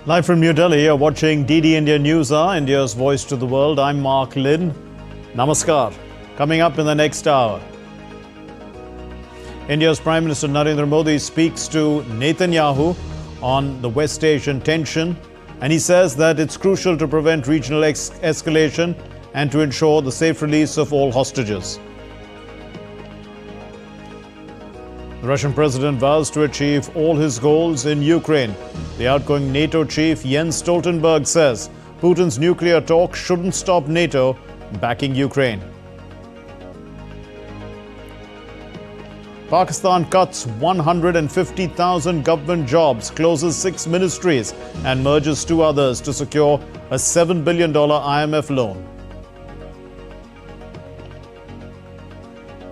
Live from New Delhi, you're watching DD India Newshour, India's voice to the world. I'm Mark Lynn. Namaskar. Coming up in the next hour, India's Prime Minister Narendra Modi speaks to Netanyahu on the West Asian tension, and he says that it's crucial to prevent regional escalation and to ensure the safe release of all hostages. The Russian president vows to achieve all his goals in Ukraine. The outgoing NATO chief Jens Stoltenberg says Putin's nuclear talk shouldn't stop NATO backing Ukraine. Pakistan cuts 150,000 government jobs, closes 6 ministries and merges 2 others to secure a $7 billion IMF loan.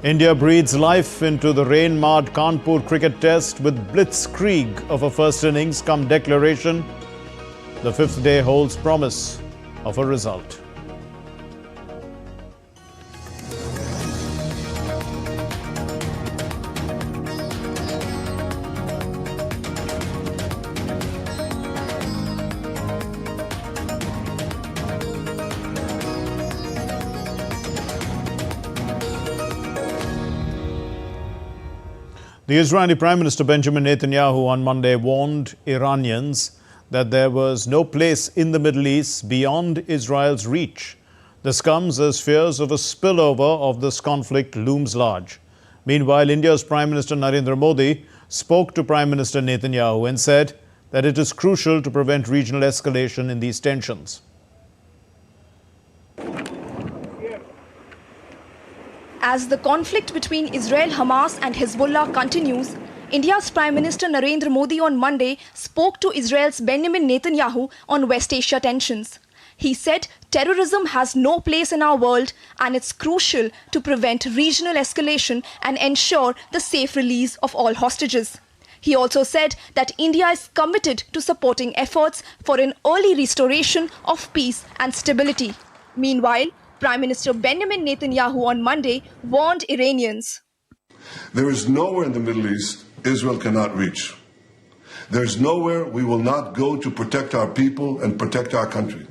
India breathes life into the rain-marred Kanpur cricket test with blitzkrieg of a first innings come declaration. The 5th day holds promise of a result. The Israeli Prime Minister Benjamin Netanyahu on Monday warned Iranians that there was no place in the Middle East beyond Israel's reach. This comes as fears of a spillover of this conflict looms large. Meanwhile, India's Prime Minister Narendra Modi spoke to Prime Minister Netanyahu and said that it is crucial to prevent regional escalation in these tensions. As the conflict between Israel, Hamas and Hezbollah continues, India's Prime Minister Narendra Modi on Monday spoke to Israel's Benjamin Netanyahu on West Asia tensions. He said terrorism has no place in our world and it's crucial to prevent regional escalation and ensure the safe release of all hostages. He also said that India is committed to supporting efforts for an early restoration of peace and stability. Meanwhile, Prime Minister Benjamin Netanyahu on Monday warned Iranians. There is nowhere in the Middle East Israel cannot reach. There is nowhere we will not go to protect our people and protect our country.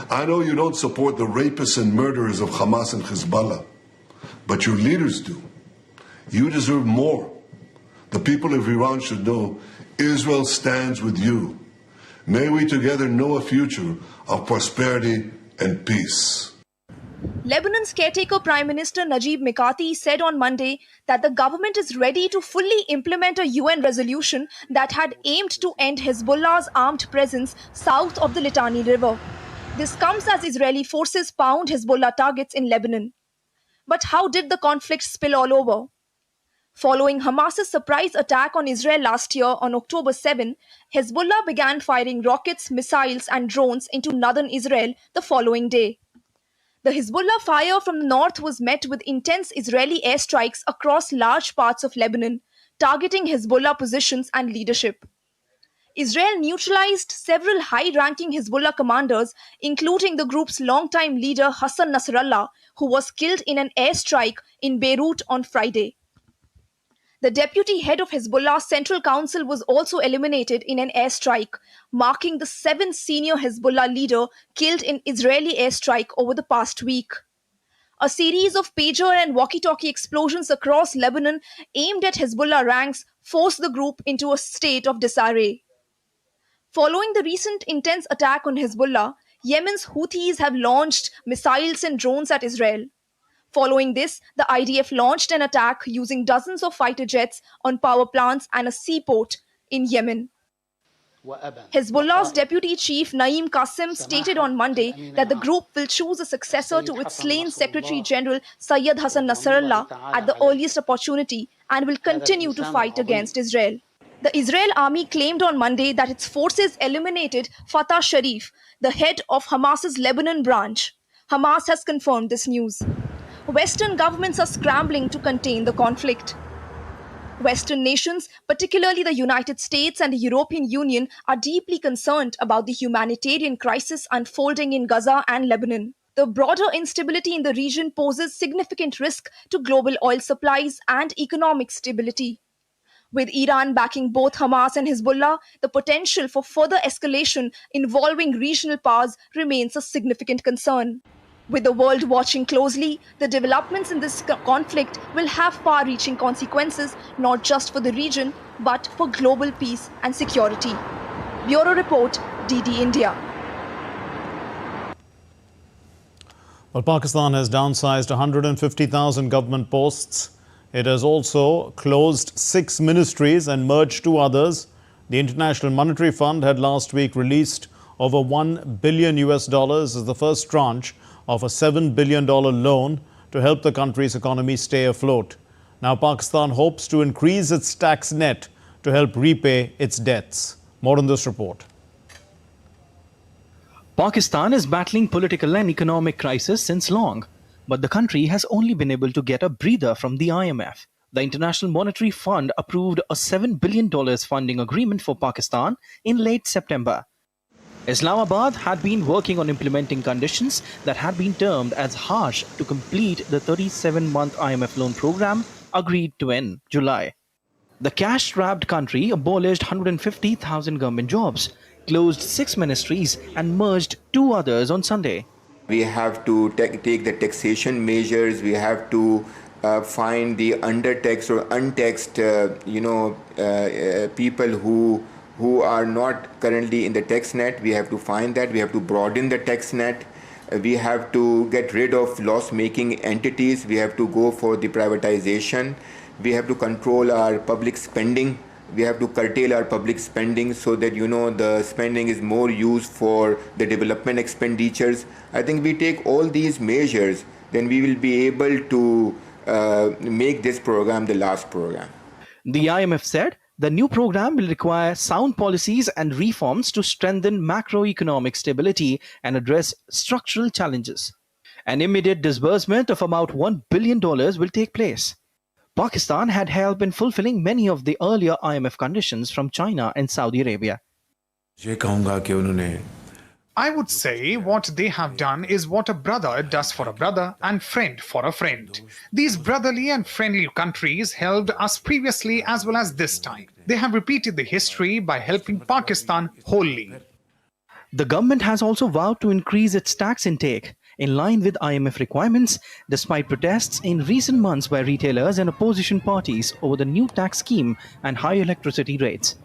I know you don't support the rapists and murderers of Hamas and Hezbollah, but your leaders do. You deserve more. The people of Iran should know Israel stands with you. May we together know a future of prosperity and peace. Lebanon's caretaker Prime Minister Najib Mikati said on Monday that the government is ready to fully implement a UN resolution that had aimed to end Hezbollah's armed presence south of the Litani River. This comes as Israeli forces pound Hezbollah targets in Lebanon. But how did the conflict spill all over? Following Hamas's surprise attack on Israel last year on October 7, Hezbollah began firing rockets, missiles and drones into northern Israel the following day. The Hezbollah fire from the north was met with intense Israeli airstrikes across large parts of Lebanon, targeting Hezbollah positions and leadership. Israel neutralized several high-ranking Hezbollah commanders, including the group's longtime leader Hassan Nasrallah, who was killed in an airstrike in Beirut on Friday. The deputy head of Hezbollah's Central Council was also eliminated in an airstrike, marking the 7th senior Hezbollah leader killed in Israeli airstrike over the past week. A series of pager and walkie-talkie explosions across Lebanon aimed at Hezbollah ranks forced the group into a state of disarray. Following the recent intense attack on Hezbollah, Yemen's Houthis have launched missiles and drones at Israel. Following this, the IDF launched an attack using dozens of fighter jets on power plants and a seaport in Yemen. Hezbollah's deputy chief Naeem Qasem stated on Monday that the group will choose a successor to its slain Secretary General Syed Hassan Nasrallah at the earliest opportunity and will continue to fight against Israel. The Israel army claimed on Monday that its forces eliminated Fatah Sharif, the head of Hamas's Lebanon branch. Hamas has confirmed this news. Western governments are scrambling to contain the conflict. Western nations, particularly the United States and the European Union, are deeply concerned about the humanitarian crisis unfolding in Gaza and Lebanon. The broader instability in the region poses significant risk to global oil supplies and economic stability. With Iran backing both Hamas and Hezbollah, the potential for further escalation involving regional powers remains a significant concern. With the world watching closely, the developments in this conflict will have far reaching consequences not just for the region but for global peace and security. Bureau Report, DD India. Well, Pakistan has downsized 150,000 government posts. It has also closed 6 ministries and merged 2 others. The International Monetary Fund had last week released over $1 billion as the first tranche of a $7 billion loan to help the country's economy stay afloat. Now, Pakistan hopes to increase its tax net to help repay its debts. More on this report. Pakistan is battling political and economic crisis since long, but the country has only been able to get a breather from the IMF. The International Monetary Fund approved a $7 billion funding agreement for Pakistan in late September. Islamabad had been working on implementing conditions that had been termed as harsh to complete the 37-month IMF loan program agreed to in July. The cash-strapped country abolished 150,000 government jobs, closed 6 ministries and merged 2 others on Sunday. We have to take the taxation measures. We have to find the undertaxed or untaxed, people who are not currently in the tax net. We have to find that. We have to broaden the tax net. We have to get rid of loss-making entities. We have to go for the privatization. We have to control our public spending. We have to curtail our public spending so that, the spending is more used for the development expenditures. I think we take all these measures, then we will be able to make this program the last program. The IMF said the new program will require sound policies and reforms to strengthen macroeconomic stability and address structural challenges. An immediate disbursement of about $1 billion will take place. Pakistan had help in fulfilling many of the earlier IMF conditions from China and Saudi Arabia. I would say what they have done is what a brother does for a brother and friend for a friend. These brotherly and friendly countries helped us previously as well as this time. They have repeated the history by helping Pakistan wholly. The government has also vowed to increase its tax intake in line with IMF requirements, despite protests in recent months by retailers and opposition parties over the new tax scheme and high electricity rates.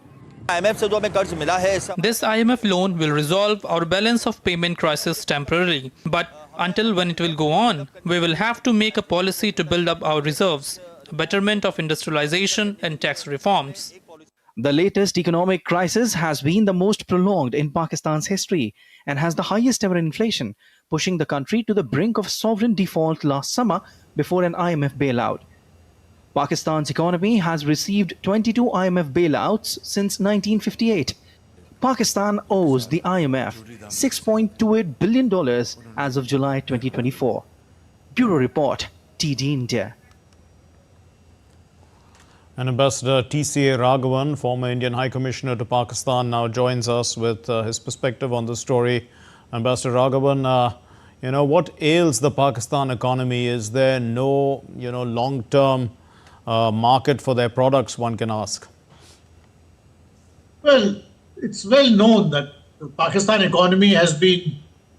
This IMF loan will resolve our balance of payment crisis temporarily, but until when it will go on, we will have to make a policy to build up our reserves, betterment of industrialization and tax reforms. The latest economic crisis has been the most prolonged in Pakistan's history and has the highest ever inflation, pushing the country to the brink of sovereign default last summer before an IMF bailout. Pakistan's economy has received 22 IMF bailouts since 1958. Pakistan owes the IMF $6.28 billion as of July 2024. Bureau Report, TD India. And Ambassador TCA Raghavan, former Indian High Commissioner to Pakistan, now joins us with his perspective on the story. Ambassador Raghavan, what ails the Pakistan economy? Is there no, long-term market for their products, one can ask? Well, it's well known that the Pakistan economy has been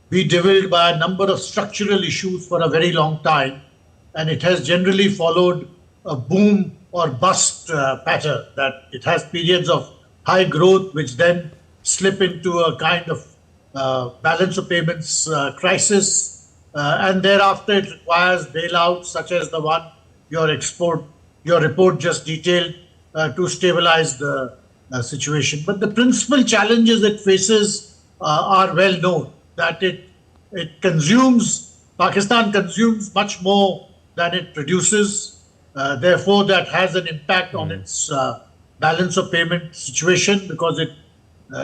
bedeviled by a number of structural issues for a very long time, and it has generally followed a boom or bust pattern, that it has periods of high growth which then slip into a kind of balance of payments crisis, and thereafter it requires bailouts such as the one your report just detailed to stabilize the situation. But the principal challenges it faces are well known, that Pakistan consumes much more than it produces. Therefore, that has an impact on its balance of payment situation because it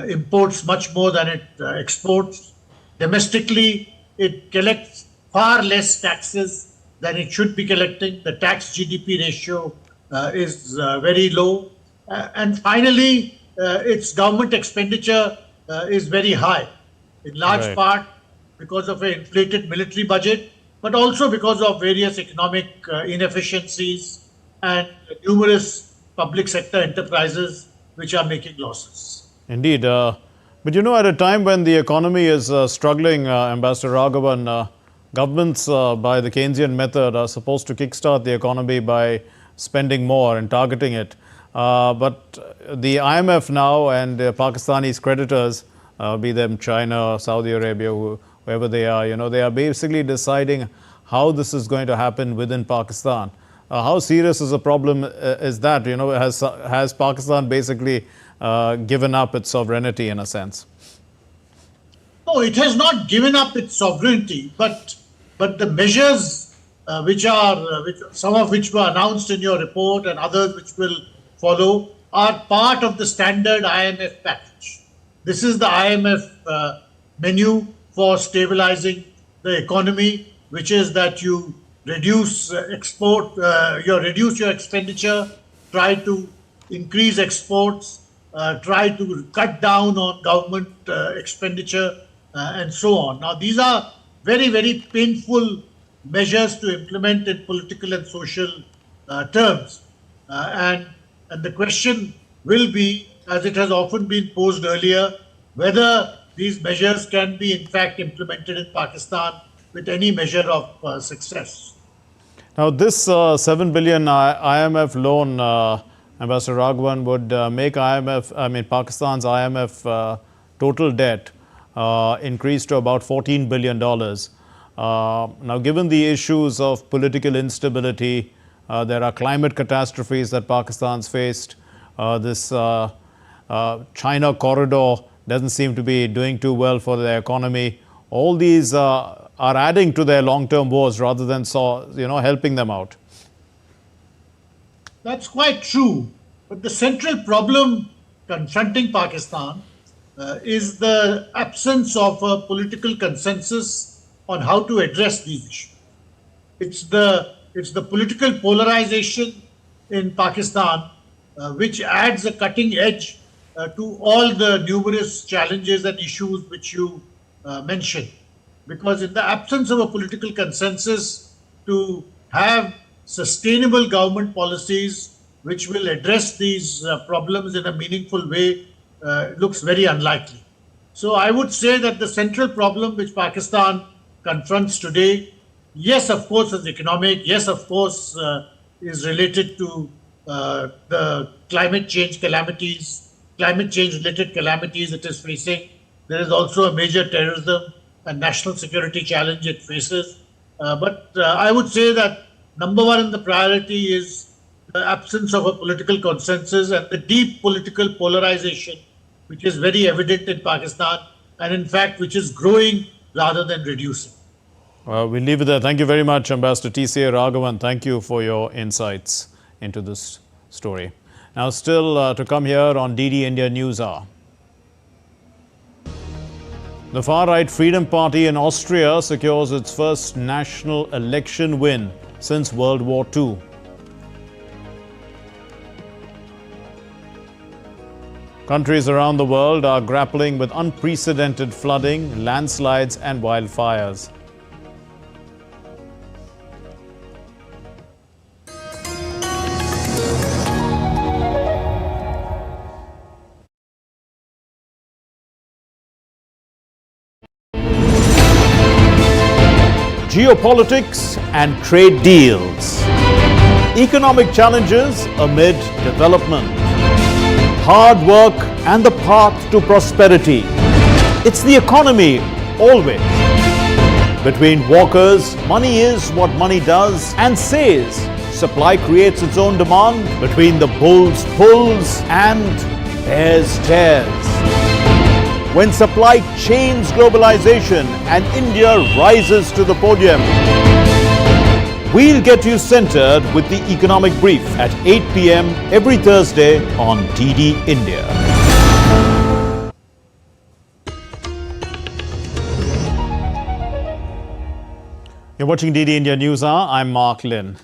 imports much more than it exports. Domestically, it collects far less taxes than it should be collecting. The tax-GDP ratio is very low. And finally, its government expenditure is very high, in large part because of an inflated military budget, but also because of various economic inefficiencies and numerous public sector enterprises which are making losses. Indeed. But you know, at a time when the economy is struggling, Ambassador Raghavan, governments by the Keynesian method are supposed to kickstart the economy by spending more and targeting it. But the IMF now and Pakistani's creditors, be them China, Saudi Arabia, whoever they are, you know, they are basically deciding how this is going to happen within Pakistan. How serious is a problem is that? You know, has Pakistan basically given up its sovereignty in a sense? No, it has not given up its sovereignty, but the measures which some of which were announced in your report and others which will follow are part of the standard IMF package. This is the IMF menu for stabilizing the economy, which is that you reduce reduce your expenditure, try to increase exports, try to cut down on government expenditure, and so on. Now, these are very, very painful measures to implement in political and social terms. And the question will be, as it has often been posed earlier, whether these measures can be in fact implemented in Pakistan with any measure of success. Now, this 7 billion IMF loan, Ambassador Raghavan, would make Pakistan's IMF total debt increase to about $14 billion. Now, given the issues of political instability, there are climate catastrophes that Pakistan's faced. This China corridor doesn't seem to be doing too well for their economy. All these are adding to their long-term woes rather than helping them out. That's quite true. But the central problem confronting Pakistan is the absence of a political consensus on how to address these issues. It's the political polarization in Pakistan which adds a cutting edge to all the numerous challenges and issues which you mentioned. Because in the absence of a political consensus to have sustainable government policies which will address these problems in a meaningful way looks very unlikely. So I would say that the central problem which Pakistan confronts today, yes, of course, is economic, yes, of course, is related to the climate change related calamities it is facing. There is also a major terrorism and national security challenge it faces. But I would say that number one in the priority is the absence of a political consensus and the deep political polarization, which is very evident in Pakistan and in fact, which is growing rather than reducing. We'll leave it there. Thank you very much, Ambassador T.C.A. Raghavan. Thank you for your insights into this story. Now, still to come here on DD India Newshour. The far-right Freedom Party in Austria secures its first national election win since World War II. Countries around the world are grappling with unprecedented flooding, landslides and wildfires. Geopolitics and trade deals. Economic challenges amid development. Hard work and the path to prosperity. It's the economy always. Between walkers, money is what money does and says. Supply creates its own demand. Between the bulls pulls and bears tears. When supply chains globalization and India rises to the podium. We'll get you centered with the Economic Brief at 8 p.m. every Thursday on DD India. You're watching DD India Newshour. I'm Mark Lin.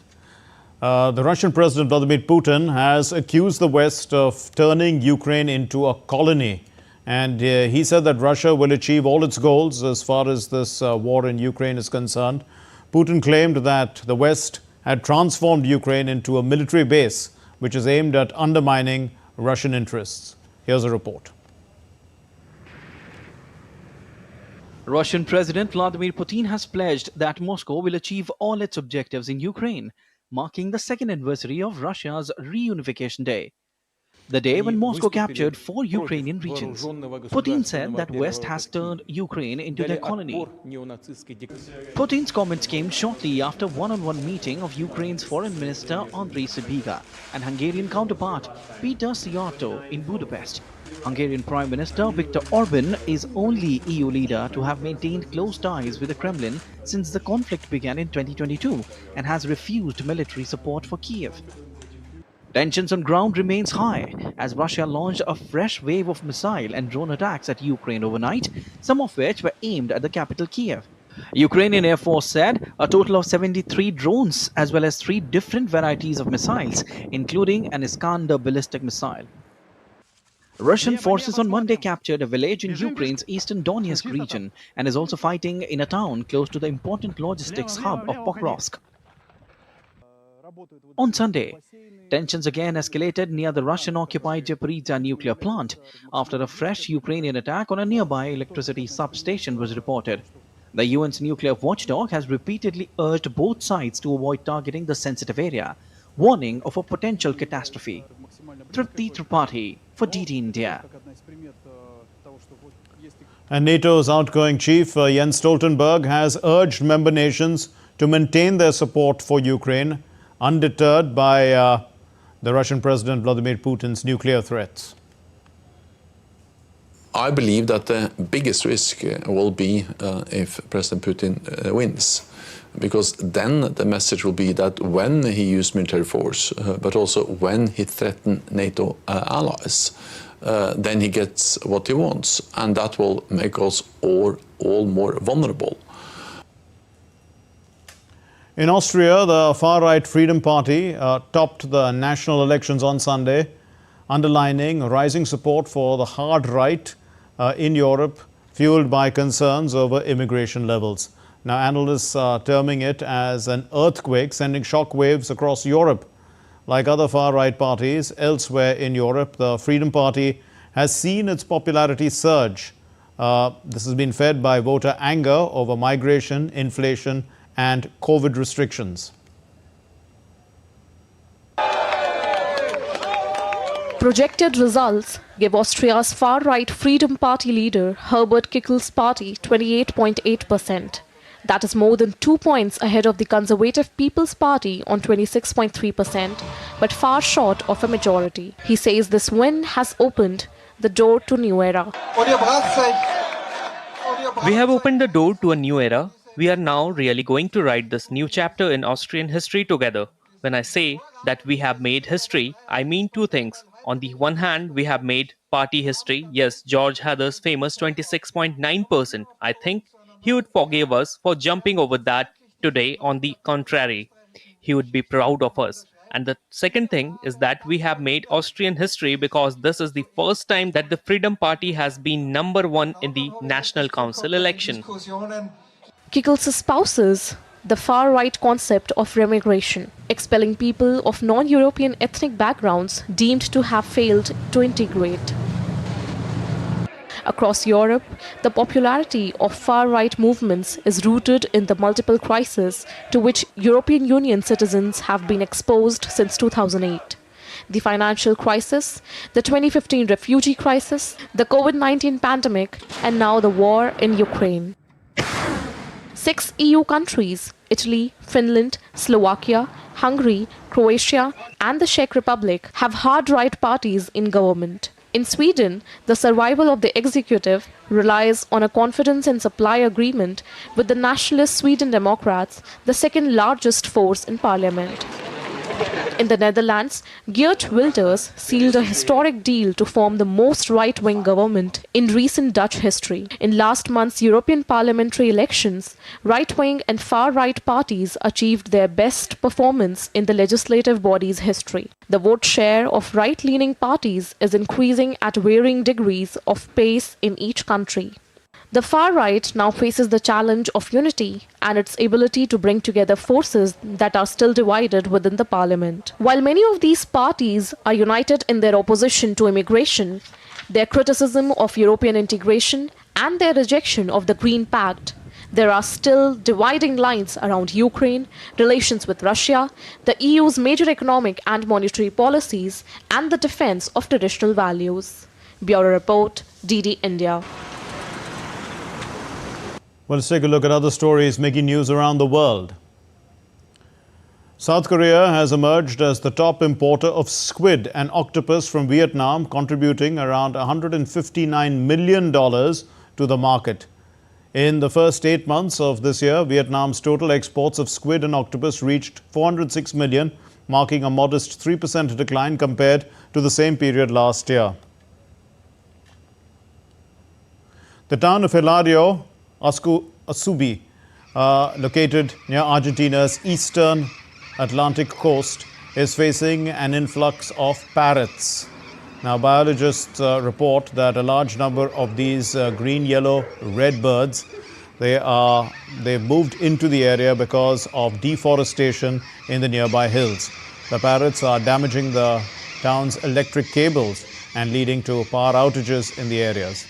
The Russian President Vladimir Putin has accused the West of turning Ukraine into a colony. And he said that Russia will achieve all its goals as far as this war in Ukraine is concerned. Putin claimed that the West had transformed Ukraine into a military base which is aimed at undermining Russian interests. Here's a report. Russian President Vladimir Putin has pledged that Moscow will achieve all its objectives in Ukraine, marking the second anniversary of Russia's reunification day, the day when Moscow captured 4 Ukrainian regions. Putin said that West has turned Ukraine into their colony. Putin's comments came shortly after one-on-one meeting of Ukraine's Foreign Minister Andrei Sybiga and Hungarian counterpart Peter Szijjártó in Budapest. Hungarian Prime Minister Viktor Orban is only EU leader to have maintained close ties with the Kremlin since the conflict began in 2022 and has refused military support for Kiev. Tensions on ground remains high as Russia launched a fresh wave of missile and drone attacks at Ukraine overnight, some of which were aimed at the capital Kiev. Ukrainian Air Force said a total of 73 drones as well as 3 different varieties of missiles, including an Iskander ballistic missile. Russian forces on Monday captured a village in Ukraine's eastern Donetsk region and is also fighting in a town close to the important logistics hub of Pokrovsk. On Sunday, tensions again escalated near the Russian-occupied Zaporizhzhia nuclear plant after a fresh Ukrainian attack on a nearby electricity substation was reported. The UN's nuclear watchdog has repeatedly urged both sides to avoid targeting the sensitive area, warning of a potential catastrophe. Tripti Tripathi for DT India. And NATO's outgoing chief, Jens Stoltenberg, has urged member nations to maintain their support for Ukraine, undeterred by the Russian President Vladimir Putin's nuclear threats. I believe that the biggest risk will be if President Putin wins, because then the message will be that when he used military force, but also when he threatened NATO allies, then he gets what he wants, and that will make us all more vulnerable. In Austria, the far-right Freedom Party topped the national elections on Sunday, underlining rising support for the hard right in Europe, fueled by concerns over immigration levels. Now, analysts are terming it as an earthquake, sending shock waves across Europe. Like other far-right parties elsewhere in Europe, the Freedom Party has seen its popularity surge. This has been fed by voter anger over migration, inflation, and COVID restrictions. Projected results give Austria's far-right Freedom Party leader Herbert Kickell's party 28.8%. That is more than 2 points ahead of the Conservative People's Party on 26.3%, but far short of a majority. He says this win has opened the door to a new era. We have opened the door to a new era. We are now really going to write this new chapter in Austrian history together. When I say that we have made history, I mean 2 things. On the one hand, we have made party history. Yes, George Hather's famous 26.9%. I think he would forgive us for jumping over that today. On the contrary, he would be proud of us. And the second thing is that we have made Austrian history because this is the first time that the Freedom Party has been number 1 in the National Council election. Kickell espouses the far-right concept of remigration, expelling people of non-European ethnic backgrounds deemed to have failed to integrate. Across Europe, the popularity of far-right movements is rooted in the multiple crises to which European Union citizens have been exposed since 2008. The financial crisis, the 2015 refugee crisis, the COVID-19 pandemic, and now the war in Ukraine. 6 EU countries, Italy, Finland, Slovakia, Hungary, Croatia, and the Czech Republic, have hard-right parties in government. In Sweden, the survival of the executive relies on a confidence and supply agreement with the nationalist Sweden Democrats, the second largest force in parliament. In the Netherlands, Geert Wilders sealed a historic deal to form the most right-wing government in recent Dutch history. In last month's European parliamentary elections, right-wing and far-right parties achieved their best performance in the legislative body's history. The vote share of right-leaning parties is increasing at varying degrees of pace in each country. The far right now faces the challenge of unity and its ability to bring together forces that are still divided within the parliament. While many of these parties are united in their opposition to immigration, their criticism of European integration, and their rejection of the Green Pact, there are still dividing lines around Ukraine, relations with Russia, the EU's major economic and monetary policies, and the defense of traditional values. Bureau Report, DD India. Well, let's take a look at other stories making news around the world. South Korea has emerged as the top importer of squid and octopus from Vietnam, contributing around $159 million to the market. In the first 8 months of this year, Vietnam's total exports of squid and octopus reached 406 million, marking a modest 3% decline compared to the same period last year. The town of Hilario Asubi, located near Argentina's eastern Atlantic coast, is facing an influx of parrots. Now, biologists report that a large number of these green, yellow, red birds, they've moved into the area because of deforestation in the nearby hills. The parrots are damaging the town's electric cables and leading to power outages in the areas.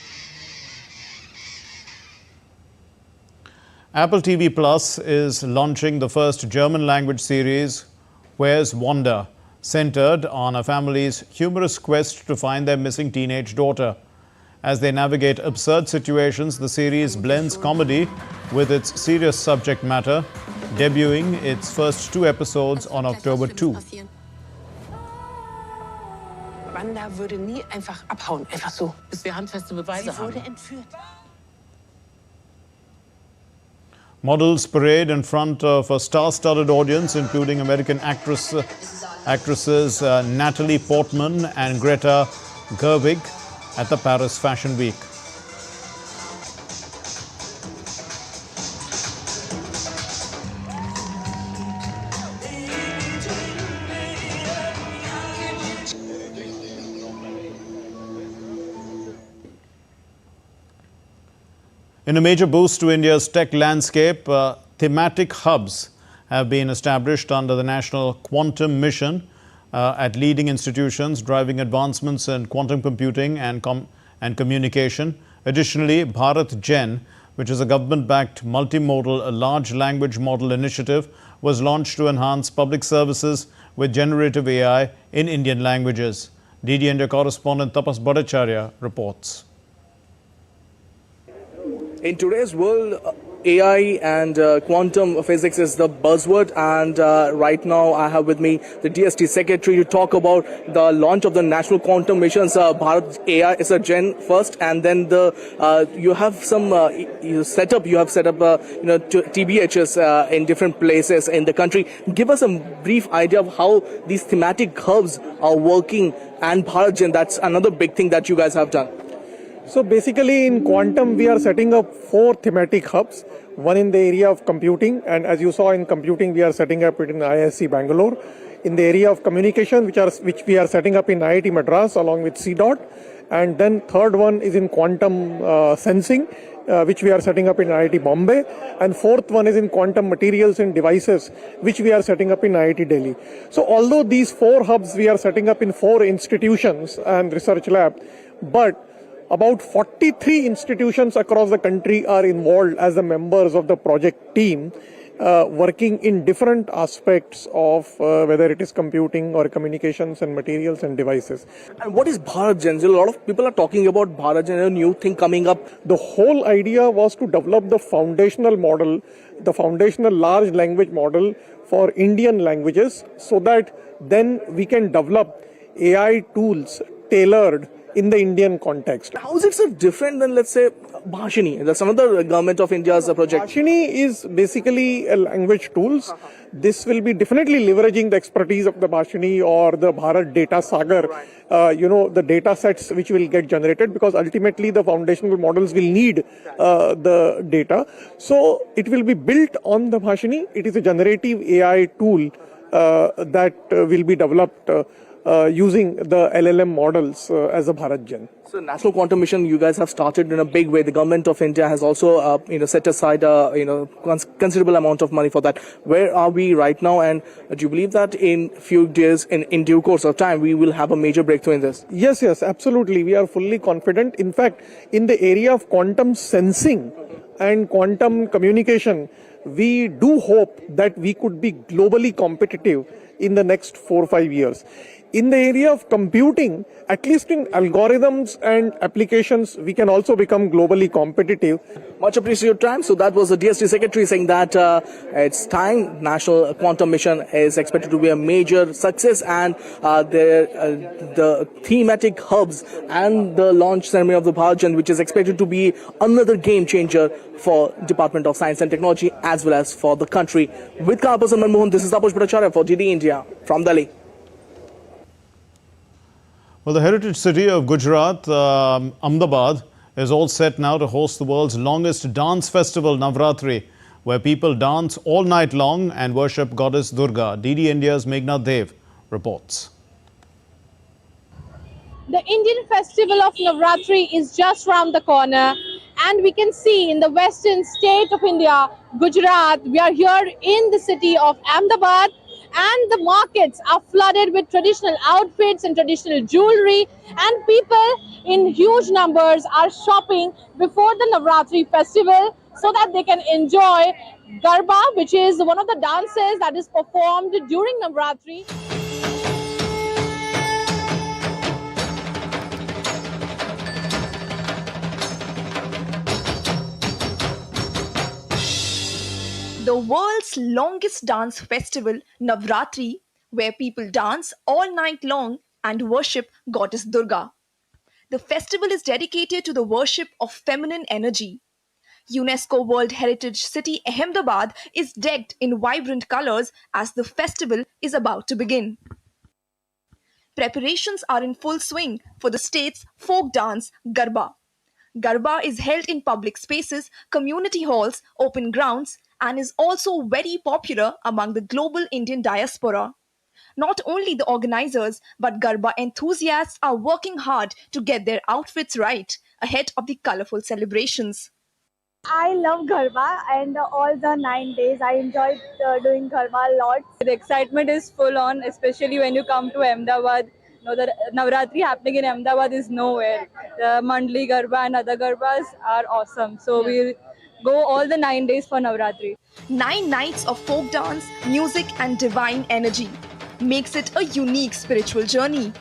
Apple TV Plus is launching the first German language series, Where's Wanda?, centered on a family's humorous quest to find their missing teenage daughter. As they navigate absurd situations, the series blends comedy with its serious subject matter, debuting its first 2 episodes on October 2. Wanda würde nie einfach abhauen, einfach so, bis wir handfeste Beweise haben. Sie wurde entführt. Models parade in front of a star-studded audience, including American actresses Natalie Portman and Greta Gerwig at the Paris Fashion Week. In a major boost to India's tech landscape, thematic hubs have been established under the National Quantum Mission at leading institutions, driving advancements in quantum computing and communication. Additionally, Bharat Gen, which is a government-backed multimodal large language model initiative, was launched to enhance public services with generative AI in Indian languages. DD India correspondent Tapas Bhattacharya reports. In today's world, AI and quantum physics is the buzzword, and right now I have with me the DST secretary to talk about the launch of the National Quantum Missions. Bharat AI is a Gen first, and then you have some set up TBHs in different places in the country. Give us a brief idea of how these thematic hubs are working, and Bharat Gen, that's another big thing that you guys have done. So basically in quantum we are setting up 4 thematic hubs, one in the area of computing, and as you saw in computing we are setting up it in IST Bangalore. In the area of communication which we are setting up in IIT Madras along with CDOT, and then third one is in quantum sensing which we are setting up in IIT Bombay, and fourth one is in quantum materials and devices which we are setting up in IIT Delhi. So although these 4 hubs we are setting up in 4 institutions and research lab, but about 43 institutions across the country are involved as the members of the project team, working in different aspects of whether it is computing or communications and materials and devices. And what is Bharat Gen? A lot of people are talking about Bharat Gen, a new thing coming up. The whole idea was to develop the foundational model, the foundational large language model for Indian languages, so that then we can develop AI tools tailored in the Indian context. How is it so different than, let's say, Bhashini? That's another government of India's project. Bhashini is basically a language tools. This will be definitely leveraging the expertise of the Bhashini or the Bharat Data Sagar, the data sets which will get generated, because ultimately the foundational models will need the data. So it will be built on the Bhashini. It is a generative AI tool that will be developed using the LLM models as a Bharat Gen. So, National Quantum Mission, you guys have started in a big way. The government of India has also, set aside, considerable amount of money for that. Where are we right now? And do you believe that in few days, in due course of time, we will have a major breakthrough in this? Yes, absolutely. We are fully confident. In fact, in the area of quantum sensing and quantum communication, we do hope that we could be globally competitive in the next 4 or 5 years. In the area of computing, at least in algorithms and applications, we can also become globally competitive. Much appreciated time. So that was the DST Secretary saying that it's time. National Quantum Mission is expected to be a major success, and the thematic hubs and the launch ceremony of the Bharat Gen, which is expected to be another game changer for Department of Science and Technology as well as for the country. With Person Manmohan, this is Taposh Bhattacharya for DD India from Delhi. Well, the heritage city of Gujarat, Ahmedabad, is all set now to host the world's longest dance festival, Navratri, where people dance all night long and worship goddess Durga. DD India's Meghna Dev reports. The Indian festival of Navratri is just round the corner, and we can see in the western state of India, Gujarat, we are here in the city of Ahmedabad, and the markets are flooded with traditional outfits and traditional jewelry, and people in huge numbers are shopping before the Navratri festival so that they can enjoy Garba, which is one of the dances that is performed during Navratri. The world's longest dance festival, Navratri, where people dance all night long and worship goddess Durga. The festival is dedicated to the worship of feminine energy. UNESCO World Heritage City Ahmedabad is decked in vibrant colors as the festival is about to begin. Preparations are in full swing for the state's folk dance, Garba. Garba is held in public spaces, community halls, open grounds, and is also very popular among the global Indian diaspora. Not only the organizers, but Garba enthusiasts are working hard to get their outfits right ahead of the colorful celebrations. I love Garba, and all the 9 days I enjoyed doing Garba a lot. The excitement is full on, especially when you come to Ahmedabad. The Navratri happening in Ahmedabad is nowhere. The Mandli Garba and other Garbas are awesome. So we'll go all the 9 days for Navratri. 9 nights of folk dance, music and divine energy makes it a unique spiritual journey.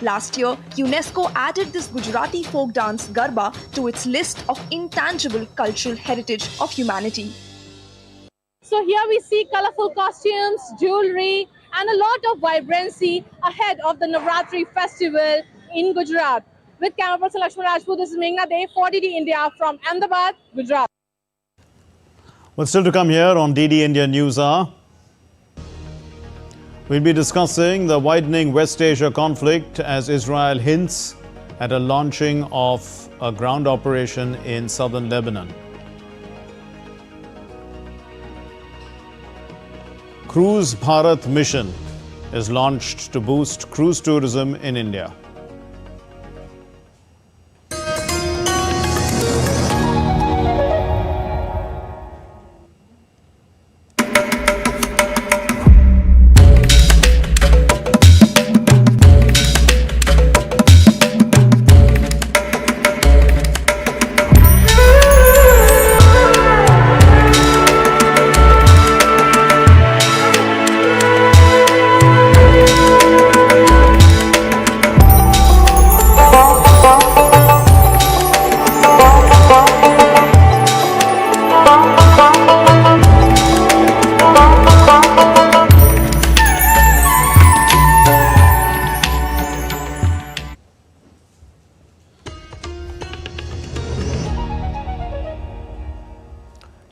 Last year, UNESCO added this Gujarati folk dance Garba to its list of intangible cultural heritage of humanity. So here we see colorful costumes, jewelry, and a lot of vibrancy ahead of the Navratri festival in Gujarat. With camera person Lakshman Rajput, this is Meghna Dev for DD India from Ahmedabad, Gujarat. Well, still to come here on DD India Newshour, we'll be discussing the widening West Asia conflict as Israel hints at a launching of a ground operation in southern Lebanon. Cruise Bharat mission is launched to boost cruise tourism in India.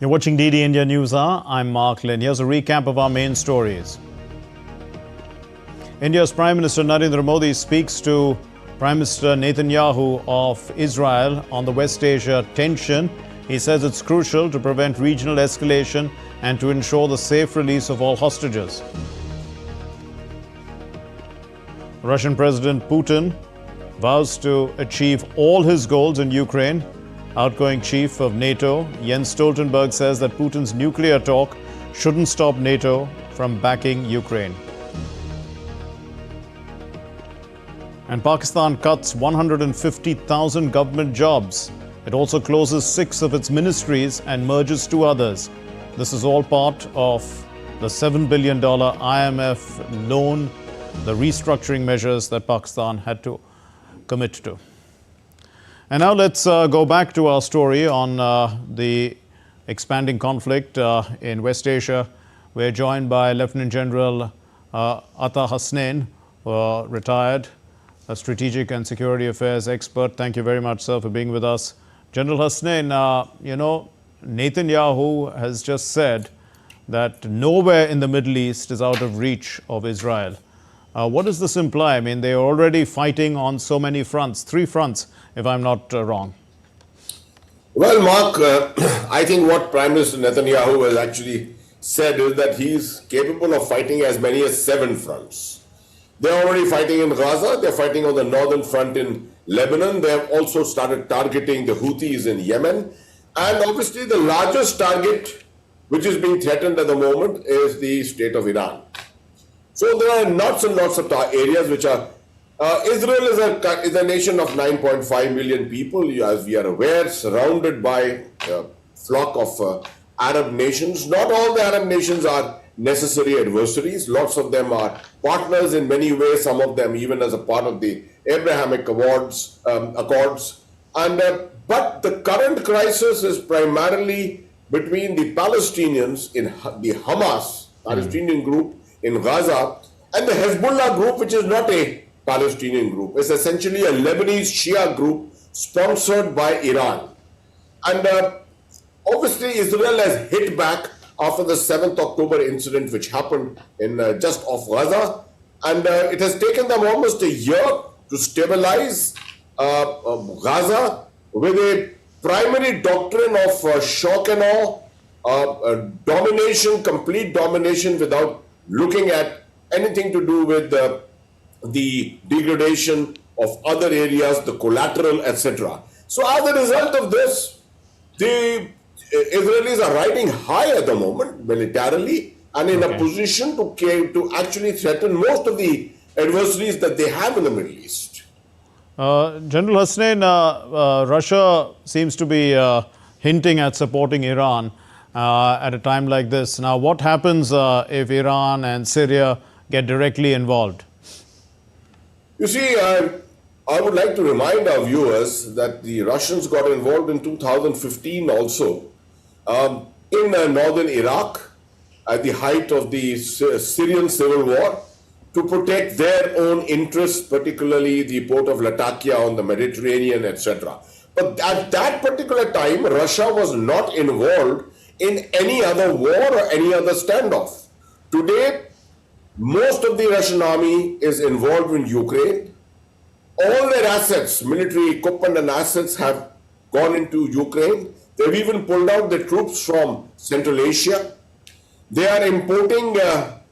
You're watching DD India Newshour. I'm Mark Lynn. Here's a recap of our main stories. India's Prime Minister Narendra Modi speaks to Prime Minister Netanyahu of Israel on the West Asia tension. He says it's crucial to prevent regional escalation and to ensure the safe release of all hostages. Russian President Putin vows to achieve all his goals in Ukraine. Outgoing chief of NATO, Jens Stoltenberg, says that Putin's nuclear talk shouldn't stop NATO from backing Ukraine. And Pakistan cuts 150,000 government jobs. It also closes 6 of its ministries and merges 2 others. This is all part of the $7 billion IMF loan, the restructuring measures that Pakistan had to commit to. And now let's go back to our story on the expanding conflict in West Asia. We're joined by Lieutenant General Atta Hasnain, retired, a strategic and security affairs expert. Thank you very much, sir, for being with us. General Hasnain, Netanyahu has just said that nowhere in the Middle East is out of reach of Israel. What does this imply? I mean, they're already fighting on so many fronts, 3 fronts, if I'm not wrong. Well, Mark, I think what Prime Minister Netanyahu has actually said is that he's capable of fighting as many as 7 fronts. They're already fighting in Gaza, they're fighting on the northern front in Lebanon, they've also started targeting the Houthis in Yemen, and obviously the largest target which is being threatened at the moment is the state of Iran. So there are lots and lots of areas which are... Israel is a nation of 9.5 million people, as we are aware, surrounded by a flock of Arab nations. Not all the Arab nations are necessary adversaries. Lots of them are partners in many ways, some of them even as a part of the Abrahamic Accords. But the current crisis is primarily between the Palestinians in the Hamas, Palestinian group in Gaza, and the Hezbollah group, which is not a Palestinian group. It's essentially a Lebanese Shia group sponsored by Iran. And obviously Israel has hit back after the 7th October incident which happened in just off Gaza. And it has taken them almost a year to stabilize Gaza with a primary doctrine of shock and awe, domination, complete domination without looking at anything to do with the degradation of other areas, the collateral, etc. So as a result of this, the Israelis are riding high at the moment militarily and in a position to actually threaten most of the adversaries that they have in the Middle East. General Hasnain, Russia seems to be hinting at supporting Iran at a time like this. Now, what happens if Iran and Syria get directly involved? You see, I would like to remind our viewers that the Russians got involved in 2015 also in northern Iraq at the height of the Syrian civil war to protect their own interests, particularly the port of Latakia on the Mediterranean, etc. But at that particular time, Russia was not involved in any other war or any other standoff. Today, most of the Russian army is involved in Ukraine. All their assets, military equipment and assets have gone into Ukraine. They've even pulled out the troops from Central Asia. They are importing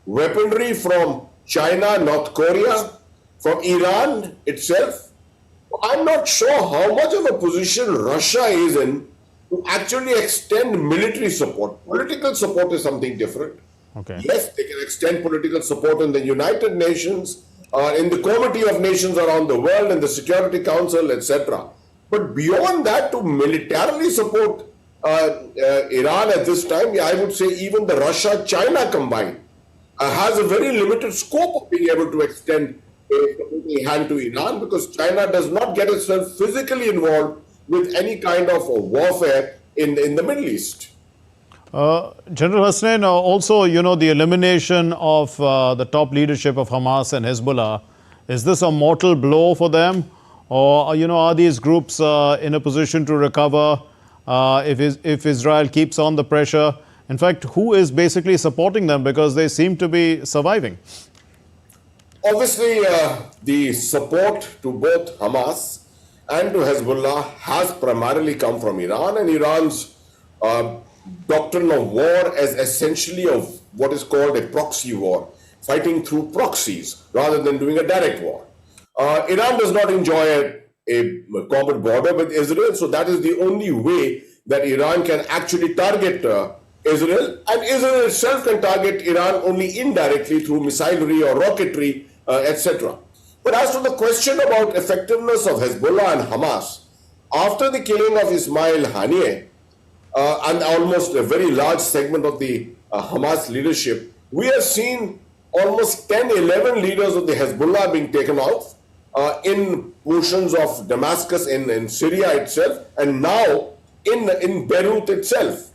weaponry from China, North Korea, from Iran itself. I'm not sure how much of a position Russia is in to actually extend military support. Political support is something different. Okay. Yes, they can extend political support in the United Nations, in the Committee of Nations around the world, in the Security Council, etc. But beyond that, to militarily support Iran at this time, I would say even the Russia-China combined has a very limited scope of being able to extend a hand to Iran, because China does not get itself physically involved with any kind of warfare in the Middle East. General Hasnain, also, the elimination of the top leadership of Hamas and Hezbollah, is this a mortal blow for them? Or, are these groups in a position to recover if Israel keeps on the pressure? In fact, who is basically supporting them, because they seem to be surviving? Obviously, the support to both Hamas and to Hezbollah has primarily come from Iran, and Iran's doctrine of war as essentially of what is called a proxy war. fighting through proxies rather than doing a direct war. Iran does not enjoy a common border with Israel, so that is the only way that Iran can actually target Israel, and Israel itself can target Iran only indirectly through missilery or rocketry, etc. But as to the question about effectiveness of Hezbollah and Hamas, after the killing of Ismail Haniyeh and almost a very large segment of the Hamas leadership, we have seen almost 10, 11 leaders of the Hezbollah being taken off in portions of Damascus in Syria itself, and now in Beirut itself.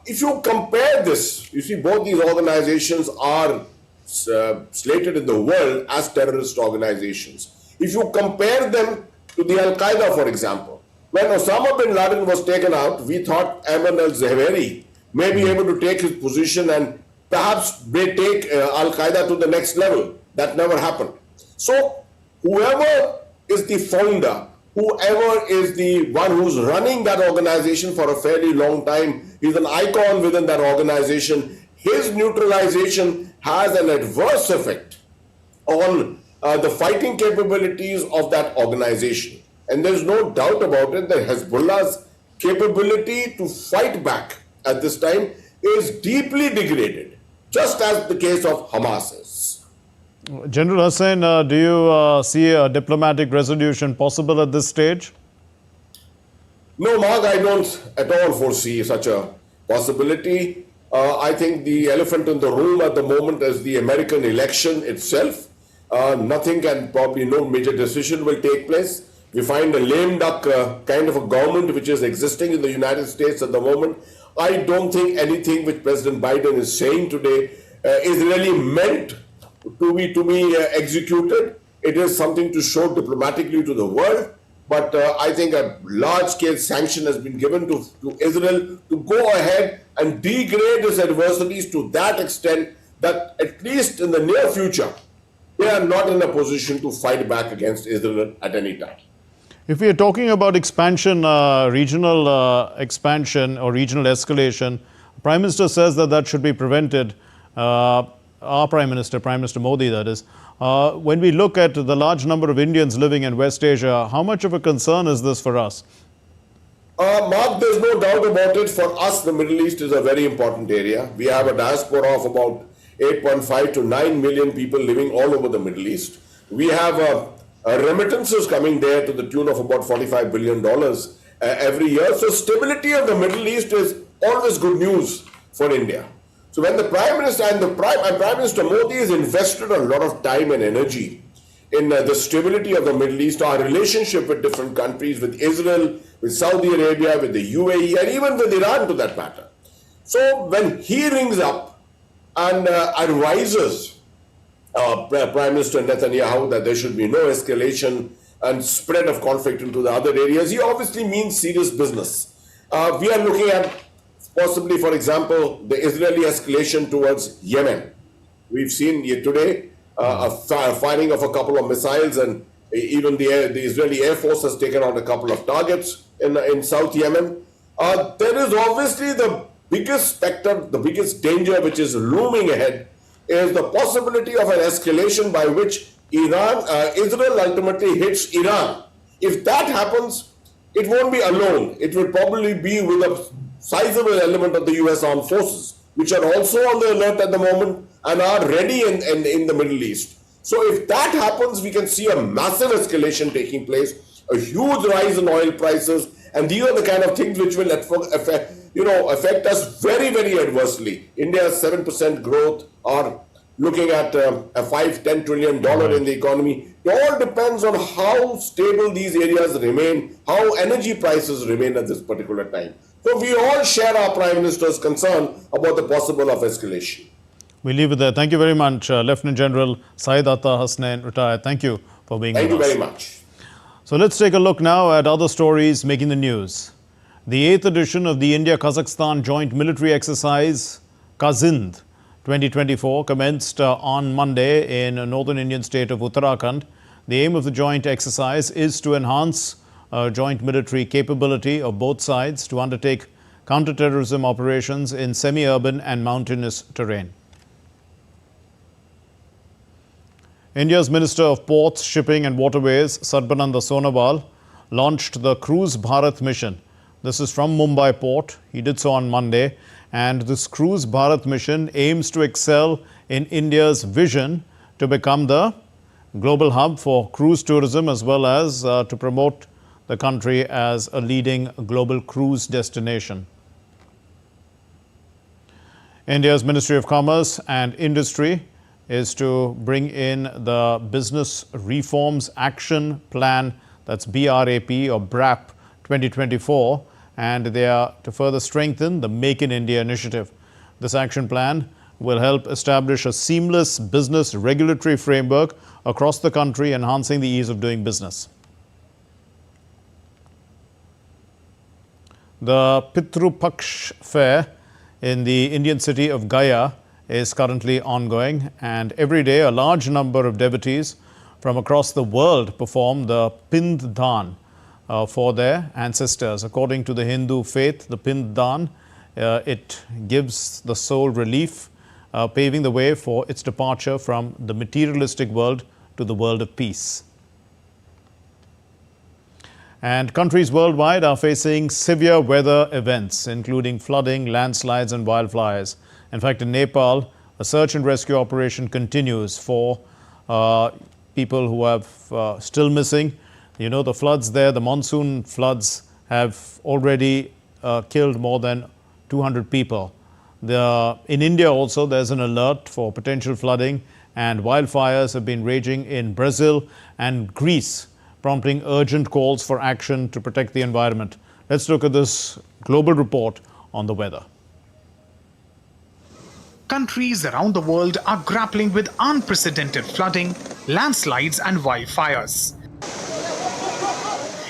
If you compare this, you see both these organizations are slated in the world as terrorist organizations. If you compare them to the Al-Qaeda, for example, when Osama bin Laden was taken out, we thought Ayman al-Zawahiri may be able to take his position and perhaps may take Al-Qaeda to the next level. That never happened. So whoever is the founder, whoever is the one who's running that organization for a fairly long time, is an icon within that organization. His neutralization has an adverse effect on the fighting capabilities of that organization. And there's no doubt about it that Hezbollah's capability to fight back at this time is deeply degraded, just as the case of Hamas is. General Hussain, do you see a diplomatic resolution possible at this stage? No, Mark, I don't at all foresee such a possibility. I think the elephant in the room at the moment is the American election itself. Nothing and probably no major decision will take place. We find a lame duck kind of a government which is existing in the United States at the moment. I don't think anything which President Biden is saying today is really meant to be executed. It is something to show diplomatically to the world. But I think a large-scale sanction has been given to Israel to go ahead and degrade its adversaries to that extent that at least in the near future, they are not in a position to fight back against Israel at any time. If we are talking about expansion, regional expansion or regional escalation, Prime Minister says that that should be prevented. Our Prime Minister Modi, that is. When we look at the large number of Indians living in West Asia, how much of a concern is this for us? Mark, there's no doubt about it. For us, the Middle East is a very important area. We have a diaspora of about 8.5 to 9 million people living all over the Middle East. We have remittances coming there to the tune of about $45 billion every year. So stability of the Middle East is always good news for India. So when the Prime Minister and Prime Minister Modi has invested a lot of time and energy in the stability of the Middle East, our relationship with different countries, with Israel, with Saudi Arabia, with the UAE, and even with Iran to that matter. So when he rings up and advises Prime Minister Netanyahu that there should be no escalation and spread of conflict into the other areas, he obviously means serious business. We are looking at possibly, for example, the Israeli escalation towards Yemen. We've seen today a firing of a couple of missiles, and even the Israeli Air Force has taken out a couple of targets in South Yemen. There is obviously the biggest specter, the biggest danger which is looming ahead is the possibility of an escalation by which Israel ultimately hits Iran. If that happens, it won't be alone. It will probably be with a sizable element of the US armed forces, which are also on the alert at the moment and are ready in the Middle East. So if that happens, we can see a massive escalation taking place, a huge rise in oil prices, and these are the kind of things which will affect us very, very adversely. India's 7% growth, or looking at a $5-10 trillion in the economy. It all depends on how stable these areas remain, how energy prices remain at this particular time. So we all share our Prime Minister's concern about the possible of escalation. We leave it there. Thank you very much, Lieutenant General Syed Atta Hasnain, retired. Thank you for being with us. Thank you very much. So let's take a look now at other stories making the news. The 8th edition of the India-Kazakhstan joint military exercise, Kazind 2024, commenced on Monday in northern Indian state of Uttarakhand. The aim of the joint exercise is to enhance joint military capability of both sides to undertake counter-terrorism operations in semi-urban and mountainous terrain. India's Minister of Ports, Shipping and Waterways, Sarbananda Sonowal, launched the Cruise Bharat mission. This is from Mumbai Port. He did so on Monday. And this Cruise Bharat mission aims to excel in India's vision to become the global hub for cruise tourism, as well as to promote the country as a leading global cruise destination. India's Ministry of Commerce and Industry is to bring in the Business Reforms Action Plan, that's BRAP or BRAP 2024, and they are to further strengthen the Make in India initiative. This action plan will help establish a seamless business regulatory framework across the country, enhancing the ease of doing business. The Pitru Paksh fair in the Indian city of Gaya is currently ongoing, and every day a large number of devotees from across the world perform the Pind Dan for their ancestors. According to the Hindu faith, the Pind Dan, it gives the soul relief, paving the way for its departure from the materialistic world to the world of peace. And countries worldwide are facing severe weather events, including flooding, landslides and wildfires. In fact, in Nepal, a search and rescue operation continues for people who have still missing. You know, the floods there, the monsoon floods have already killed more than 200 people. In India also, there's an alert for potential flooding, and wildfires have been raging in Brazil and Greece, prompting urgent calls for action to protect the environment. Let's look at this global report on the weather. Countries around the world are grappling with unprecedented flooding, landslides and wildfires.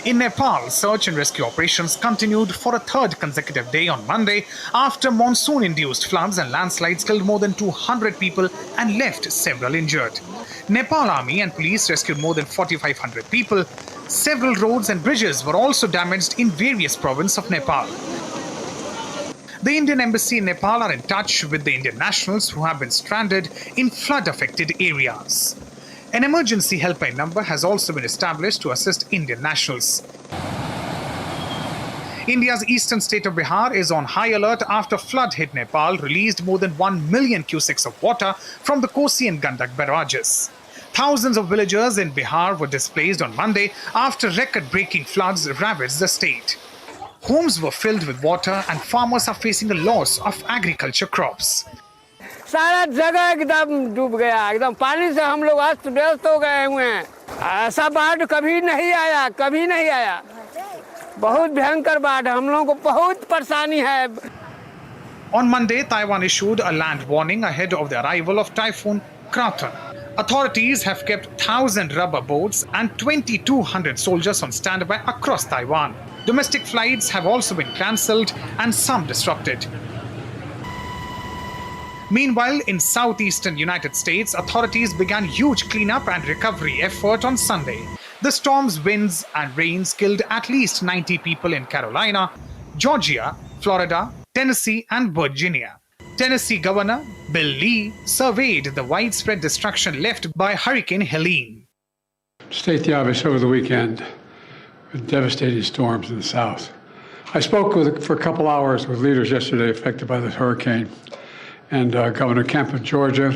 In Nepal, search and rescue operations continued for a third consecutive day on Monday after monsoon-induced floods and landslides killed more than 200 people and left several injured. Nepal Army and police rescued more than 4,500 people. Several roads and bridges were also damaged in various provinces of Nepal. The Indian Embassy in Nepal are in touch with the Indian nationals who have been stranded in flood-affected areas. An emergency helpline number has also been established to assist Indian nationals. India's eastern state of Bihar is on high alert after flood hit Nepal released more than 1 million cusecs of water from the Kosi and Gandak barrages. Thousands of villagers in Bihar were displaced on Monday after record-breaking floods ravaged the state. Homes were filled with water and farmers are facing a loss of agriculture crops. सारा जगह एकदम डूब गया, एकदम पानी से हम लोग अस्त व्यस्त हो गए हुए हैं। ऐसा बाढ़ कभी नहीं आया, बहुत भयंकर बाढ़, हम लोगों को बहुत परेशानी है। On Monday, Taiwan issued a land warning ahead of the arrival of Typhoon Krathon. Authorities have kept 1,000 rubber boats and 2,200 soldiers on standby across Taiwan. Domestic flights have also been cancelled and some disrupted. Meanwhile, in southeastern United States, authorities began huge cleanup and recovery effort on Sunday. The storm's winds and rains killed at least 90 people in Carolina, Georgia, Florida, Tennessee and Virginia. Tennessee Governor Bill Lee surveyed the widespread destruction left by Hurricane Helene. To state the obvious, over the weekend, with devastating storms in the south. I spoke for a couple hours with leaders yesterday affected by this hurricane, and Governor Kemp of Georgia,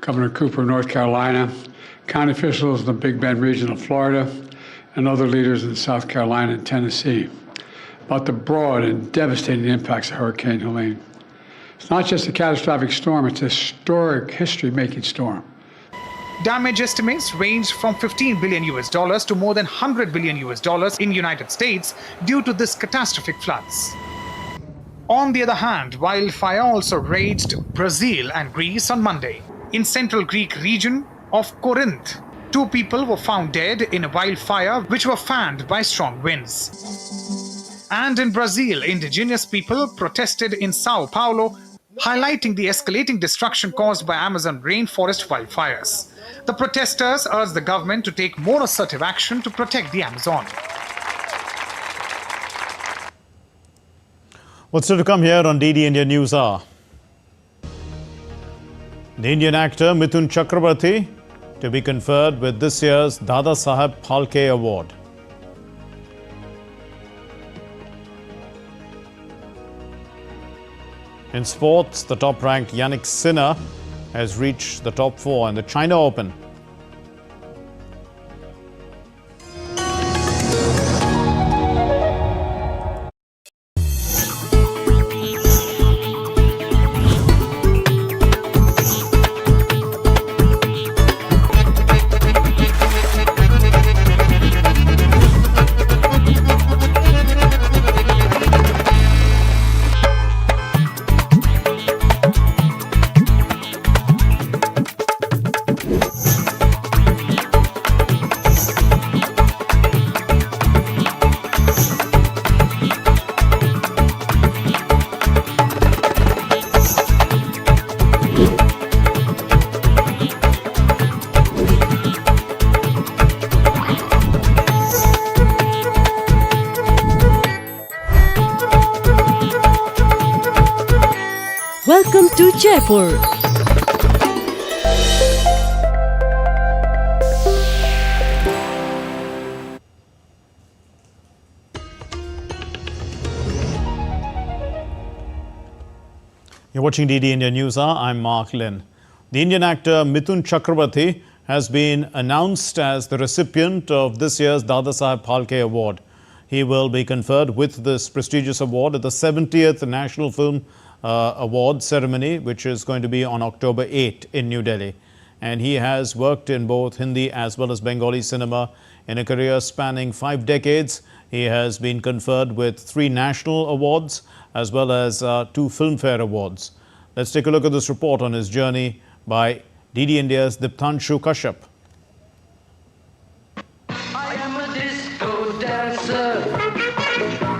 Governor Cooper of North Carolina, county officials in the Big Bend region of Florida, and other leaders in South Carolina and Tennessee about the broad and devastating impacts of Hurricane Helene. It's not just a catastrophic storm, it's a historic, history-making storm. Damage estimates range from $15 billion to more than $100 billion in United States due to this catastrophic floods. On the other hand, wildfire also raged Brazil and Greece on Monday. In central Greek region of Corinth, 2 people were found dead in a wildfire which were fanned by strong winds. And in Brazil, indigenous people protested in Sao Paulo, highlighting the escalating destruction caused by Amazon rainforest wildfires. The protesters urged the government to take more assertive action to protect the Amazon. What's still to come here on DD India Newshour? The Indian actor Mithun Chakrabarti to be conferred with this year's Dada Saheb Phalke Award. In sports, the top-ranked Yannick Sinner has reached the top 4 in the China Open. Welcome to Jaipur. You're watching DD India Newshour. I'm Mark Lynn. The Indian actor Mithun Chakrabarti has been announced as the recipient of this year's Dada Saheb Phalke Award. He will be conferred with this prestigious award at the 70th National Film Award ceremony, which is going to be on October 8 in New Delhi. And he has worked in both Hindi as well as Bengali cinema. In a career spanning 5 decades, he has been conferred with 3 national awards as well as 2 Filmfare Awards. Let's take a look at this report on his journey by DD India's Diptanshu Kashyap. I am a disco dancer.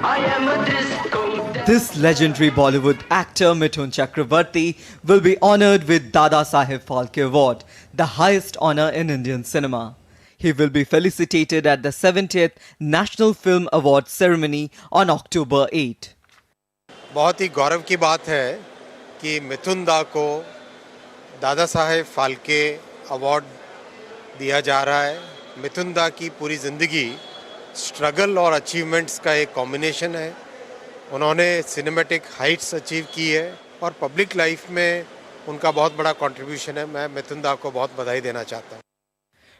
I am a disco dancer. This legendary Bollywood actor Mithun Chakrabarti will be honoured with Dada Saheb Phalke Award, the highest honour in Indian cinema. He will be felicitated at the 70th National Film Award ceremony on October 8. बहुत ही गौरव की बात है कि मिथुन दा को Dada Saheb Phalke award दिया जा रहा है। मिथुन दा की पूरी ज़िंदगी स्ट्रगल और अचीवमेंट्स का एक कॉम्बिनेशन है। उन्होंने सिनेमैटिक हाइट्स अचीव की है और पब्लिक लाइफ में उनका बहुत बड़ा कंट्रीब्यूशन है। मैं मिथुन दा को बहुत बधाई देना चाहता हूँ।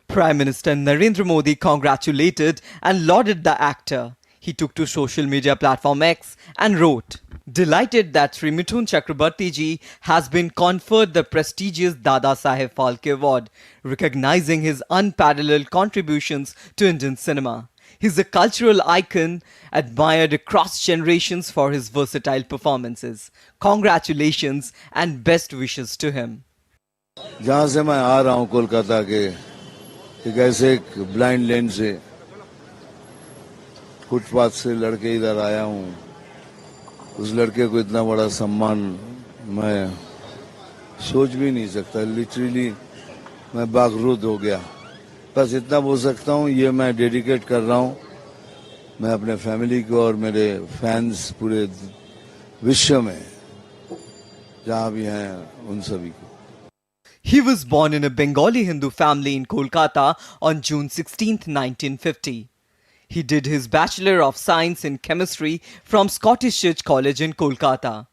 Prime Minister Narendra Modi congratulated and lauded the actor. He took to social media platform X and wrote, "Delighted that Sri Mithun Chakrabarti ji has been conferred the prestigious Dada Saheb Phalke Award, recognizing his unparalleled contributions to Indian cinema. He's a cultural icon, admired across generations for his versatile performances. Congratulations and best wishes to him." जहाँ से मैं आ रहा हूँ कोलकाता के एक ऐसे एक blind लेन से फुटपाथ से लड़के इधर आया हूँ, उस लड़के को इतना बड़ा सम्मान मैं सोच भी नहीं सकता। लिटरली मैं बागरूद हो गया। बस इतना बोल सकता हूँ, ये मैं डेडिकेट कर रहा हूँ मैं अपने फैमिली को और मेरे फैंस पूरे विश्व में जहाँ भी हैं उन सभी को। He was born in a Bengali Hindu family in Kolkata on June 16, 1950. He did his Bachelor of Science in Chemistry from Scottish Church College in Kolkata.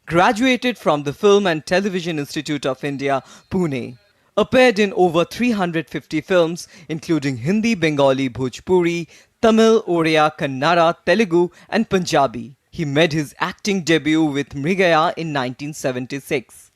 Graduated from the Film and Television Institute of India, Pune. Appeared in over 350 films including Hindi, Bengali, Bhojpuri, Tamil, Oriya, Kannada, Telugu and Punjabi. He made his acting debut with Mrigaya in 1976.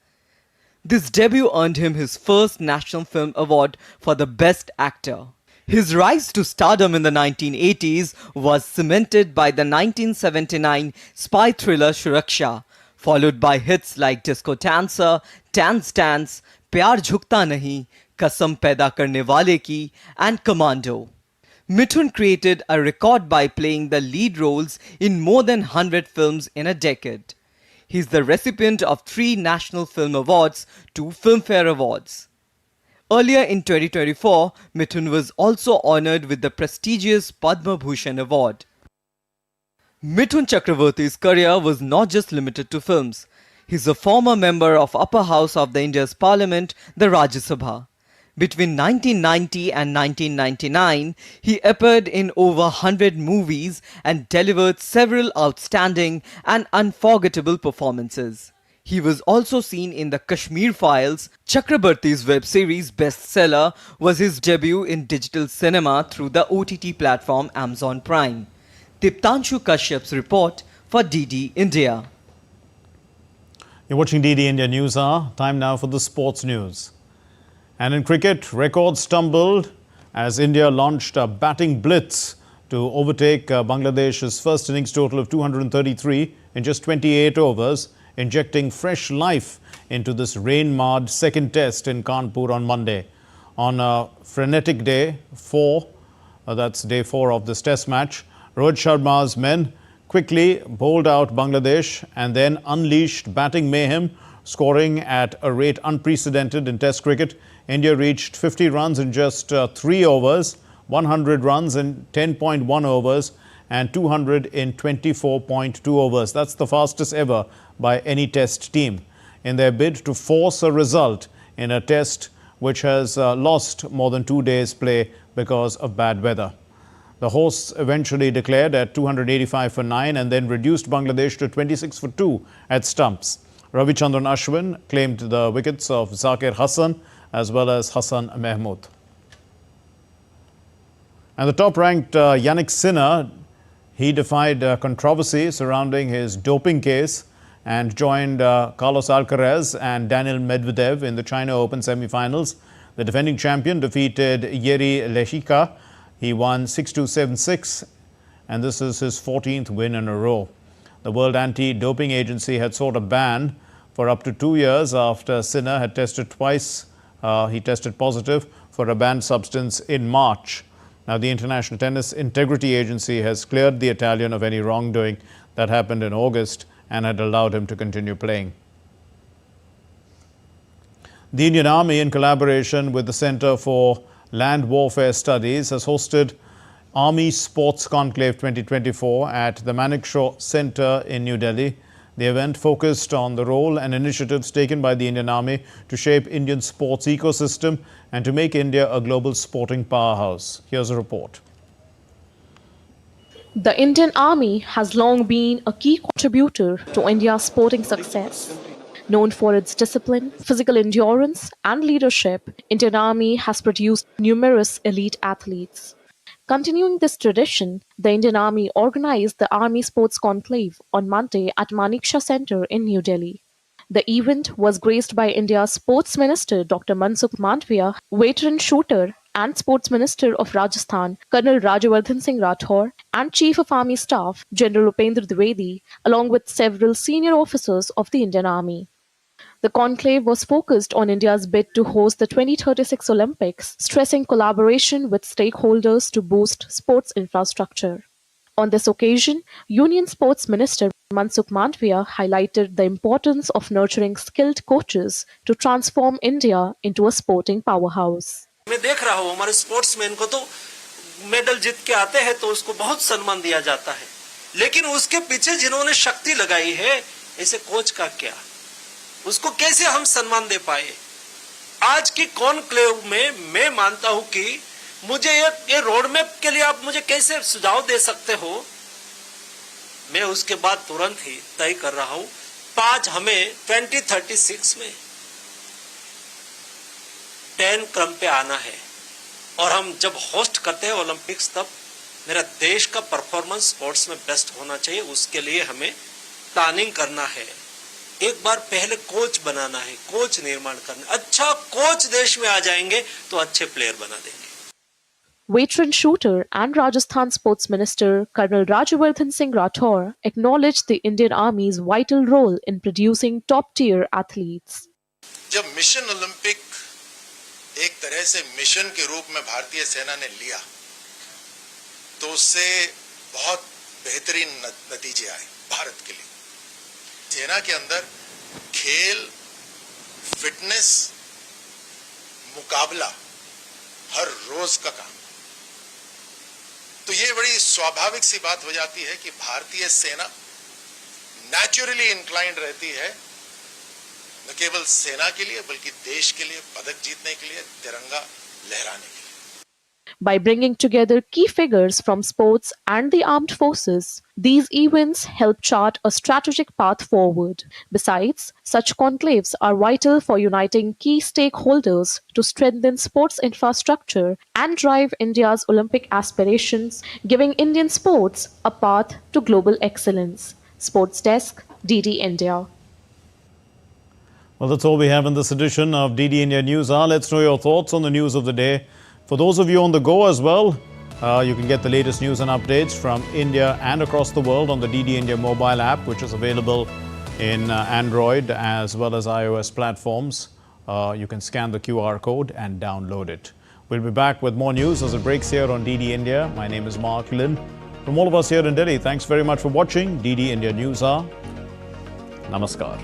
This debut earned him his first National Film Award for the Best Actor. His rise to stardom in the 1980s was cemented by the 1979 spy thriller Suraksha, followed by hits like Disco Dancer, Dance Dance, Pyar Jhukta Nahi, Kasam Paida Karne Wale Ki, and Commando. Mithun created a record by playing the lead roles in more than 100 films in a decade. He is the recipient of 3 National Film Awards, 2 Filmfare Awards. Earlier in 2024, Mithun was also honoured with the prestigious Padma Bhushan Award. Mithun Chakrabarti's career was not just limited to films. He is a former member of Upper House of the India's Parliament, the Rajya Sabha. Between 1990 and 1999, he appeared in over 100 movies and delivered several outstanding and unforgettable performances. He was also seen in the Kashmir Files. Chakrabarti's web series bestseller was his debut in digital cinema through the OTT platform Amazon Prime. Diptanshu Kashyap's report for DD India. You're watching DD India Newshour. Time now for the sports news. And in cricket, records stumbled as India launched a batting blitz to overtake Bangladesh's first innings total of 233 in just 28 overs, injecting fresh life into this rain-marred second test in Kanpur on Monday. On a frenetic day 4, that's day 4 of this test match, Rohit Sharma's men quickly bowled out Bangladesh and then unleashed batting mayhem, scoring at a rate unprecedented in Test cricket. India reached 50 runs in just 3 overs, 100 runs in 10.1 overs and 200 in 24.2 overs. That's the fastest ever by any Test team in their bid to force a result in a Test which has lost more than 2 days' play because of bad weather. The hosts eventually declared at 285 for 9 and then reduced Bangladesh to 26 for 2 at stumps. Ravichandran Ashwin claimed the wickets of Zakir Hassan as well as Hassan Mahmood. And the top-ranked Yannick Sinner, he defied controversy surrounding his doping case and joined Carlos Alcaraz and Daniil Medvedev in the China Open semi-finals. The defending champion defeated Yeri Lehika. He won 6-2, 7-6, and this is his 14th win in a row. The World Anti-Doping Agency had sought a ban for up to 2 years after Sinner had tested twice. He tested positive for a banned substance in March. Now, the International Tennis Integrity Agency has cleared the Italian of any wrongdoing that happened in August and had allowed him to continue playing. The Indian Army, in collaboration with the Center for Land Warfare Studies, has hosted Army Sports Conclave 2024 at the Manekshaw Center in New Delhi. The event focused on the role and initiatives taken by the Indian Army to shape Indian sports ecosystem and to make India a global sporting powerhouse. Here's a report. The Indian Army has long been a key contributor to India's sporting success. Known for its discipline, physical endurance, and leadership, Indian Army has produced numerous elite athletes. Continuing this tradition, the Indian Army organized the Army Sports Conclave on Monday at Manekshaw Center in New Delhi. The event was graced by India's Sports Minister Dr. Mansukh Mandavia, veteran shooter and Sports Minister of Rajasthan, Colonel Rajyavardhan Singh Rathore, and Chief of Army Staff, General Upendra Dwivedi, along with several senior officers of the Indian Army. The conclave was focused on India's bid to host the 2036 Olympics, stressing collaboration with stakeholders to boost sports infrastructure. On this occasion, Union Sports Minister Mansukh Mandavia highlighted the importance of nurturing skilled coaches to transform India into a sporting powerhouse. मैं देख रहा हूँ हमारे sportsman को तो medal जीत के आते हैं तो उसको बहुत सम्मान दिया जाता है, लेकिन उसके पीछे जिन्होंने शक्ति लगाई है, ऐसे कोच का क्या, उसको कैसे हम सम्मान दे पाए? आज की कॉन्क्लेव में मैं मानता हूं कि मुझे ये रोड मैप के लिए आप मुझे कैसे सुझाव दे सकते हो, मैं उसके बाद तुरंत ही तय कर रहा हूं 5 हमें 2036 में 10 क्रम पे आना है और हम जब होस्ट करते हैं ओलंपिक्स तब मेरा देश का परफॉर्मेंस स्पोर्ट्स में बेस्ट होना चाहिए, उसके लिए हमें प्लानिंग करना है। एक बार पहले कोच बनाना है, कोच निर्माण करना, अच्छा कोच देश में आ जाएंगे तो अच्छे प्लेयर बना देंगे। Veteran shooter and Rajasthan Sports Minister Colonel Rajyavardhan Singh Rathore acknowledged the Indian Army's vital role in producing top-tier athletes. जब मिशन ओलंपिक एक तरह से मिशन के रूप में भारतीय सेना ने लिया तो उससे बहुत बेहतरीन नतीजे आए भारत के लिए। सेना के अंदर खेल, फिटनेस, मुकाबला हर रोज का काम, तो ये बड़ी स्वाभाविक सी बात हो जाती है कि भारतीय सेना नेचुरली इंक्लाइंड रहती है न केवल सेना के लिए बल्कि देश के लिए पदक जीतने के लिए, तिरंगा लहराने के लिए। By bringing together key figures from sports and the armed forces, these events help chart a strategic path forward. Besides, such conclaves are vital for uniting key stakeholders to strengthen sports infrastructure and drive India's Olympic aspirations, giving Indian sports a path to global excellence. Sports Desk, DD India. Well, that's all we have in this edition of DD India News Hour. Let's know your thoughts on the news of the day. For those of you on the go as well, you can get the latest news and updates from India and across the world on the DD India mobile app, which is available in Android as well as iOS platforms. You can scan the QR code and download it. We'll be back with more news as it breaks here on DD India. My name is Mark Lin. From all of us here in Delhi, thanks very much for watching DD India News Hour. Namaskar.